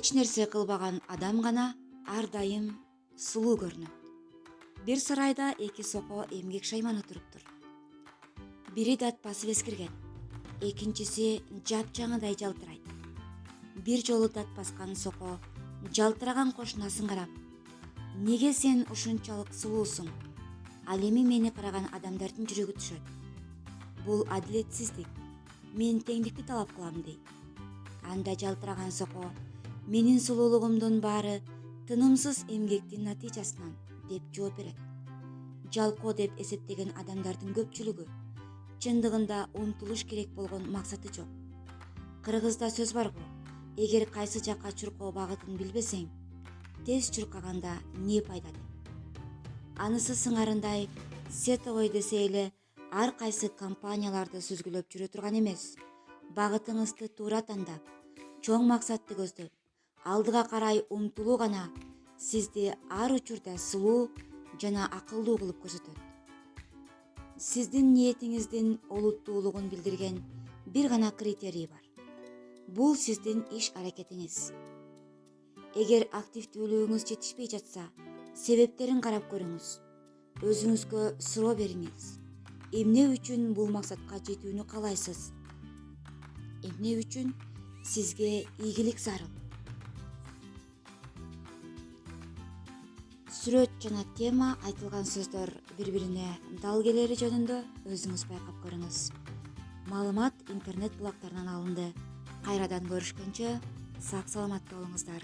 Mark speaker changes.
Speaker 1: эч нерсе кылбаган адам гана ар дайым сулуу көрүнөт. Бир сарайда эки соко эмгек шайман отуруптур. Бири датпасып эскирген, экинчиси жапжаңыдай жалтырайт. Бир жолу датпаскан соко жалтыраган кошунасын карап: "Неге сен ушунчалык сулуусуң? Ал эми мени караган адамдардын жүрөгү түшөт. Бул адилетсиздик. Мен теңдикти талап кылам" дейт. Анда жалтыраган соко: "Менин сулуулугумдун баары тынымсыз эмгектин натыйжасынан" деп жооп берет. Жалкоо деп эсептеген адамдардын көпчүлүгү чындыгында умтулуш керек болгон максаты жок. Кыргызда сөз барго: эгер кайсы жакка чуркоо багытын билбесең, тез чуркаганда не пайда деп. Анысы сыңарындай сетовой десе эле ар кайсы компанияларды сүзгүлөп жүрө турган эмес. Багытыңызды туура тандап, чоң максатты көздөп, алдыга карай умтулуу гана сизди ар учурда сулуу жана акылдуу кылып көрсөтөт. Сиздин ниетиңиздин олуттуулугун билдирген бир гана критерий бар. Бул сиздин иш аракетиңиз. Эгер активдүүлүгүңүз жетишпей жатса, себептерин карап көрүңүз. Өзүңүзгө суроо бериңиз. Эмне үчүн бул максатка жетүүнү каалайсыз? Эмне үчүн сизге ийгилик зарыл? Сүрөт жана тема айтылган сөздөр бири-бирине дал келери жөнүндө өзүңүз байкап көрүңүз. Маалымат интернет блогдорунан алынды. Кайрадан көрүшкөнчө сак саламатта болуңуздар.